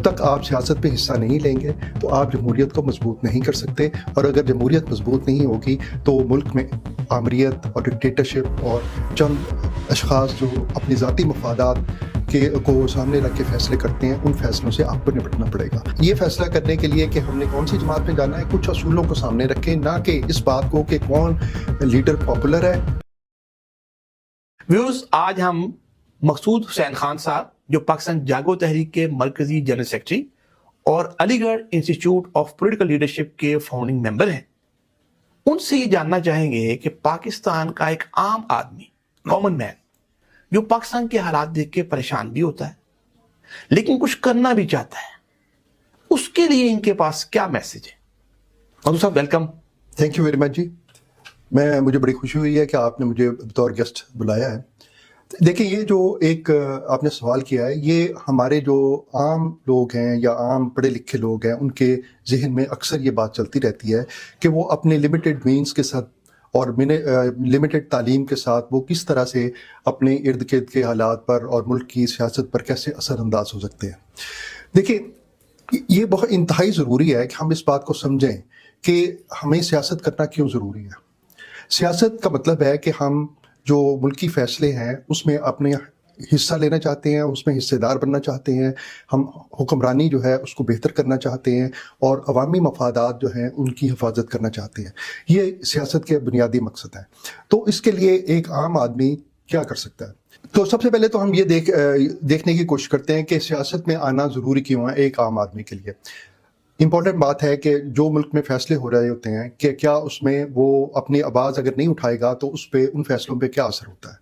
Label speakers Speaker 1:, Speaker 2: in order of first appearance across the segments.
Speaker 1: تک آپ سیاست میں حصہ نہیں لیں گے تو آپ جمہوریت کو مضبوط نہیں کر سکتے، اور اگر جمہوریت مضبوط نہیں ہوگی تو ملک میں آمریت اور ڈکٹیٹرشپ اور چند اشخاص جو اپنی ذاتی مفادات کو سامنے رکھ کے فیصلے کرتے ہیں، ان فیصلوں سے آپ کو نپٹنا پڑے گا۔ یہ فیصلہ کرنے کے لیے کہ ہم نے کون سی جماعت میں جانا ہے، کچھ اصولوں کو سامنے رکھیں، نہ کہ اس بات کو کہ کون لیڈر پاپولر ہے۔
Speaker 2: ویوز، آج ہم مقصود حسین خان صاحب جو پاکستان جاگو تحریک کے مرکزی جنرل سیکرٹری اور علی گڑھ انسٹیٹیوٹ آف پولیٹیکل لیڈرشپ کے فاؤنڈنگ ممبر ہیں، ان سے یہ جاننا چاہیں گے کہ پاکستان کا ایک عام آدمی، کامن مین، جو پاکستان کے حالات دیکھ کے پریشان بھی ہوتا ہے لیکن کچھ کرنا بھی چاہتا ہے، اس کے لیے ان کے پاس کیا میسج ہے؟ مقصود صاحب، welcome.
Speaker 1: Thank you very much جی۔ مجھے بڑی خوشی ہوئی ہے کہ آپ نے مجھے بطور گیسٹ بلایا ہے۔ دیکھیں، یہ جو ایک آپ نے سوال کیا ہے، یہ ہمارے جو عام لوگ ہیں یا عام پڑھے لکھے لوگ ہیں، ان کے ذہن میں اکثر یہ بات چلتی رہتی ہے کہ وہ اپنے لمیٹڈ مینس کے ساتھ اور لمیٹڈ تعلیم کے ساتھ وہ کس طرح سے اپنے ارد گرد کے حالات پر اور ملک کی سیاست پر کیسے اثر انداز ہو سکتے ہیں۔ دیکھیں، یہ بہت انتہائی ضروری ہے کہ ہم اس بات کو سمجھیں کہ ہمیں سیاست کرنا کیوں ضروری ہے۔ سیاست کا مطلب ہے کہ ہم جو ملکی فیصلے ہیں اس میں اپنے حصہ لینا چاہتے ہیں، اس میں حصے دار بننا چاہتے ہیں، ہم حکمرانی جو ہے اس کو بہتر کرنا چاہتے ہیں اور عوامی مفادات جو ہیں ان کی حفاظت کرنا چاہتے ہیں۔ یہ سیاست کے بنیادی مقصد ہے۔ تو اس کے لیے ایک عام آدمی کیا کر سکتا ہے؟ تو سب سے پہلے تو ہم یہ دیکھنے کی کوشش کرتے ہیں کہ سیاست میں آنا ضروری کیوں ہے ایک عام آدمی کے لیے۔ امپورٹنٹ بات ہے کہ جو ملک میں فیصلے ہو رہے ہوتے ہیں کہ کیا اس میں وہ اپنی آواز اگر نہیں اٹھائے گا تو اس پہ ان فیصلوں پہ کیا اثر ہوتا ہے۔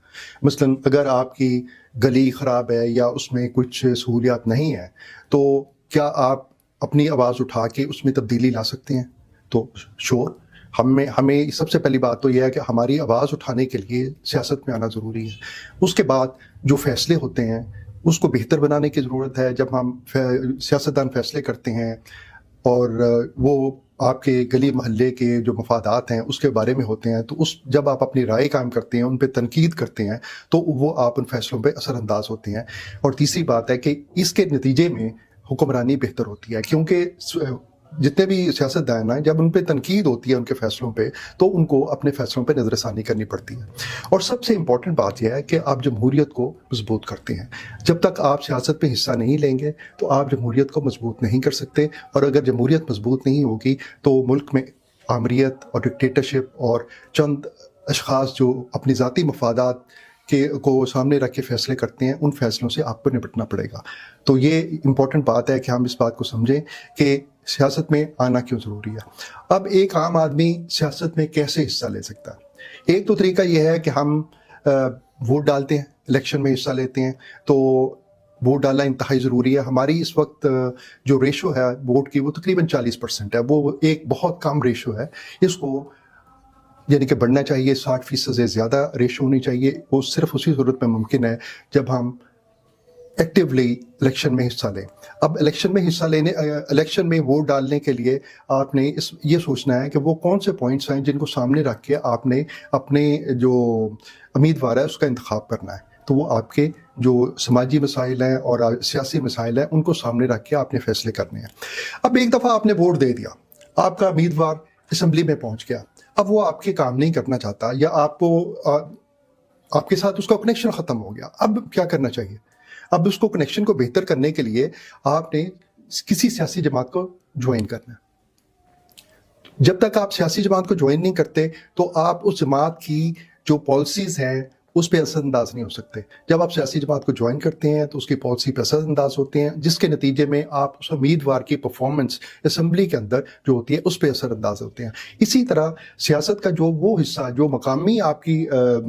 Speaker 1: مثلا اگر آپ کی گلی خراب ہے یا اس میں کچھ سہولیات نہیں ہیں تو کیا آپ اپنی آواز اٹھا کے اس میں تبدیلی لا سکتے ہیں؟ تو شور ہمیں سب سے پہلی بات تو یہ ہے کہ ہماری آواز اٹھانے کے لیے سیاست میں آنا ضروری ہے۔ اس کے بعد جو فیصلے ہوتے ہیں اس کو بہتر بنانے کی ضرورت ہے۔ جب ہم سیاستدان فیصلے کرتے ہیں اور وہ آپ کے گلی محلے کے جو مفادات ہیں اس کے بارے میں ہوتے ہیں، تو جب آپ اپنی رائے قائم کرتے ہیں، ان پہ تنقید کرتے ہیں، تو وہ آپ ان فیصلوں پہ اثر انداز ہوتے ہیں۔ اور تیسری بات ہے کہ اس کے نتیجے میں حکمرانی بہتر ہوتی ہے، کیونکہ جتنے بھی سیاستدان ہیں جب ان پہ تنقید ہوتی ہے ان کے فیصلوں پہ تو ان کو اپنے فیصلوں پہ نظر ثانی کرنی پڑتی ہے۔ اور سب سے امپورٹنٹ بات یہ ہے کہ آپ جمہوریت کو مضبوط کرتے ہیں۔ جب تک آپ سیاست میں حصہ نہیں لیں گے تو آپ جمہوریت کو مضبوط نہیں کر سکتے، اور اگر جمہوریت مضبوط نہیں ہوگی تو ملک میں آمریت اور ڈکٹیٹرشپ اور چند اشخاص جو اپنی ذاتی مفادات کو سامنے رکھ کے فیصلے کرتے ہیں، ان فیصلوں سے آپ کو نپٹنا پڑے گا۔ تو یہ امپورٹنٹ بات ہے کہ ہم اس بات کو سمجھیں کہ سیاست میں آنا کیوں ضروری ہے۔ اب ایک عام آدمی سیاست میں کیسے حصہ لے سکتا ہے؟ ایک تو طریقہ یہ ہے کہ ہم ووٹ ڈالتے ہیں، الیکشن میں حصہ لیتے ہیں۔ تو ووٹ ڈالنا انتہائی ضروری ہے۔ ہماری اس وقت جو ریشو ہے ووٹ کی وہ تقریباً 40% ہے، وہ ایک بہت کم ریشو ہے۔ اس کو یعنی کہ بڑھنا چاہیے، 60% سے زیادہ ریشو ہونی چاہیے۔ وہ صرف اسی صورت میں ممکن ہے جب ہم ایکٹیولی الیکشن میں حصہ لیں۔ اب الیکشن میں ووٹ ڈالنے کے لیے آپ نے یہ سوچنا ہے کہ وہ کون سے پوائنٹس ہیں جن کو سامنے رکھ کے آپ نے اپنے جو امیدوار ہے اس کا انتخاب کرنا ہے۔ تو وہ آپ کے جو سماجی مسائل ہیں اور سیاسی مسائل ہیں ان کو سامنے رکھ کے آپ نے فیصلے کرنے ہیں۔ اب ایک دفعہ آپ نے ووٹ دے دیا، آپ کا امیدوار اسمبلی میں پہنچ گیا، اب وہ آپ کے کام نہیں کرنا چاہتا یا آپ کے ساتھ اس کا کنیکشن ختم ہو گیا۔ اب کیا کرنا چاہیے؟ اب اس کو کنیکشن کو بہتر کرنے کے لیے آپ نے کسی سیاسی جماعت کو جوائن کرنا ہے۔ جب تک آپ سیاسی جماعت کو جوائن نہیں کرتے تو آپ اس جماعت کی جو پالیسیز ہیں اس پہ اثر انداز نہیں ہو سکتے۔ جب آپ سیاسی جماعت کو جوائن کرتے ہیں تو اس کی پالیسی پہ اثر انداز ہوتے ہیں، جس کے نتیجے میں آپ اس امیدوار کی پرفارمنس اسمبلی کے اندر جو ہوتی ہے اس پہ اثر انداز ہوتے ہیں۔ اسی طرح سیاست کا جو وہ حصہ جو مقامی آپ کی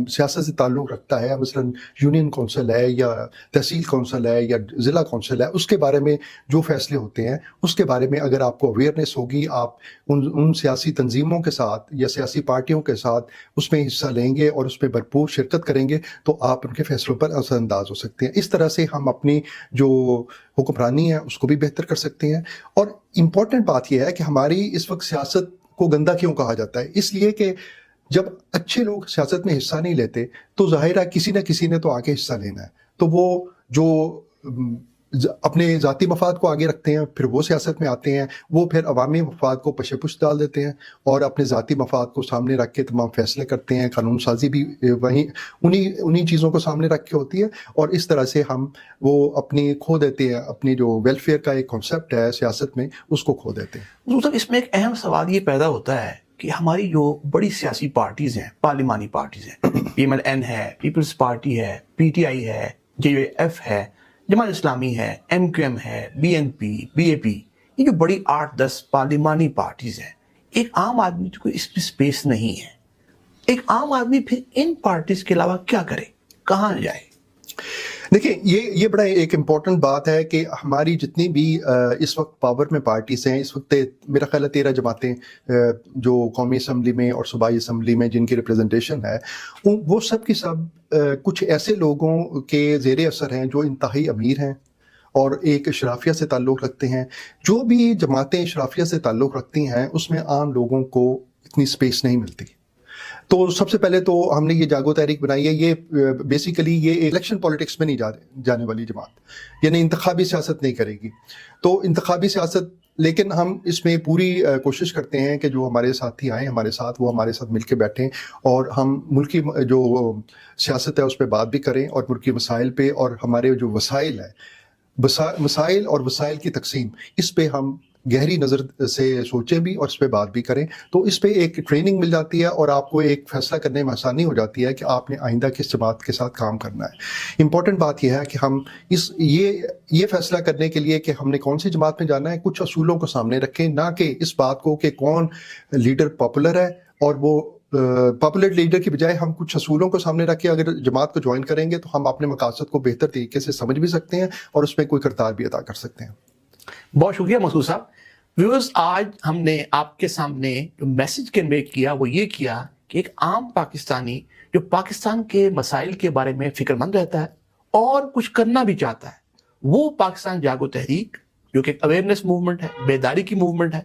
Speaker 1: سیاست سے تعلق رکھتا ہے، مثلا یونین کونسل ہے یا تحصیل کونسل ہے یا ضلع کونسل ہے، اس کے بارے میں جو فیصلے ہوتے ہیں اس کے بارے میں اگر آپ کو اویئرنیس ہوگی، آپ ان سیاسی تنظیموں کے ساتھ یا سیاسی پارٹیوں کے ساتھ اس میں حصہ لیں گے اور اس میں بھرپور شرکت کریں گے تو آپ ان کے فیصلوں پر اثر انداز ہو سکتے ہیں۔ اس طرح سے ہم اپنی جو حکمرانی ہے اس کو بھی بہتر کر سکتے ہیں۔ اور امپورٹنٹ بات یہ ہے کہ ہماری اس وقت سیاست کو گندا کیوں کہا جاتا ہے؟ اس لیے کہ جب اچھے لوگ سیاست میں حصہ نہیں لیتے تو ظاہر ہے کسی نہ کسی نے تو آگے حصہ لینا ہے۔ تو وہ جو اپنے ذاتی مفاد کو آگے رکھتے ہیں، پھر وہ سیاست میں آتے ہیں، وہ پھر عوامی مفاد کو پشے پش ڈال دیتے ہیں اور اپنے ذاتی مفاد کو سامنے رکھ کے تمام فیصلے کرتے ہیں. قانون سازی بھی انہی چیزوں کو سامنے رکھ کے ہوتی ہے، اور اس طرح سے ہم وہ اپنی کھو دیتے ہیں، اپنی جو ویلفیئر کا ایک کانسیپٹ ہے سیاست میں اس کو کھو دیتے ہیں.
Speaker 2: مطلب اس میں ایک اہم سوال یہ پیدا ہوتا ہے کہ ہماری جو بڑی سیاسی پارٹیز ہیں، پارلیمانی پارٹیز ہیں، پی ایم ایل این ہے، پیپلز پارٹی ہے، پی ٹی آئی ہے، جے یو ایف ہے، جماعت اسلامی ہے، ایم کیو ایم ہے، بی این پی، بی اے پی، یہ جو بڑی 8-10 پارلیمانی پارٹیز ہیں، ایک عام آدمی کو اس میں سپیس نہیں ہے. ایک عام آدمی پھر ان پارٹیز کے علاوہ کیا کرے، کہاں جائے؟
Speaker 1: دیکھیں یہ بڑا ایک امپورٹنٹ بات ہے کہ ہماری جتنی بھی اس وقت پاور میں پارٹیز ہیں، اس وقت میرا خیال ہے 13 جماعتیں جو قومی اسمبلی میں اور صوبائی اسمبلی میں جن کی ریپریزنٹیشن ہے، وہ سب کی سب کچھ ایسے لوگوں کے زیر اثر ہیں جو انتہائی امیر ہیں اور ایک اشرافیہ سے تعلق رکھتے ہیں. جو بھی جماعتیں اشرافیہ سے تعلق رکھتی ہیں اس میں عام لوگوں کو اتنی سپیس نہیں ملتی. تو سب سے پہلے تو ہم نے یہ جاگو تحریک بنائی ہے، یہ بیسیکلی یہ الیکشن پالیٹکس میں نہیں جانے والی جماعت، یعنی انتخابی سیاست نہیں کرے گی. تو انتخابی سیاست، لیکن ہم اس میں پوری کوشش کرتے ہیں کہ جو ہمارے ساتھی آئیں ہمارے ساتھ، وہ ہمارے ساتھ مل کے بیٹھیں اور ہم ملکی جو سیاست ہے اس پہ بات بھی کریں، اور ملکی مسائل پہ، اور ہمارے جو وسائل ہیں، مسائل اور وسائل کی تقسیم، اس پہ ہم گہری نظر سے سوچیں بھی اور اس پہ بات بھی کریں. تو اس پہ ایک ٹریننگ مل جاتی ہے اور آپ کو ایک فیصلہ کرنے میں آسانی ہو جاتی ہے کہ آپ نے آئندہ کس جماعت کے ساتھ کام کرنا ہے. امپورٹنٹ بات یہ ہے کہ ہم یہ فیصلہ کرنے کے لیے کہ ہم نے کون سی جماعت میں جانا ہے، کچھ اصولوں کو سامنے رکھیں، نہ کہ اس بات کو کہ کون لیڈر پاپولر ہے، اور وہ پاپولر لیڈر کی بجائے ہم کچھ اصولوں کو سامنے رکھ کے اگر جماعت کو جوائن کریں گے تو ہم اپنے مقاصد کو بہتر طریقے سے سمجھ بھی سکتے ہیں اور اس میں کوئی کردار بھی ادا کر سکتے ہیں.
Speaker 2: بہت شکریہ مسعود صاحب. ویورز، آج ہم نے آپ کے سامنے جو میسج کنوے کیا وہ یہ کیا کہ ایک عام پاکستانی جو پاکستان کے مسائل کے بارے میں فکر مند رہتا ہے اور کچھ کرنا بھی چاہتا ہے، وہ پاکستان جاگو تحریک جو کہ ایک اویئرنیس موومنٹ ہے، بیداری کی موومنٹ ہے،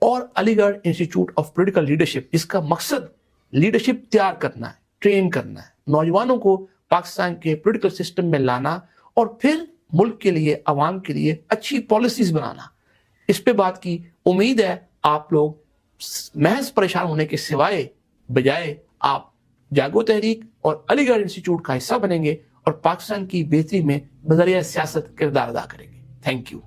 Speaker 2: اور علی گڑھ انسٹیٹیوٹ آف پولیٹیکل لیڈرشپ، جس کا مقصد لیڈرشپ تیار کرنا ہے، ٹرین کرنا ہے، نوجوانوں کو پاکستان کے پولیٹیکل سسٹم میں لانا اور پھر ملک کے لیے، عوام کے لیے اچھی پالیسیز بنانا. اس پہ بات کی. امید ہے آپ لوگ محض پریشان ہونے کے سوائے بجائے آپ جاگو تحریک اور علی گڑھ انسٹیٹیوٹ کا حصہ بنیں گے اور پاکستان کی بہتری میں بذریعہ سیاست کردار ادا کریں گے. Thank you.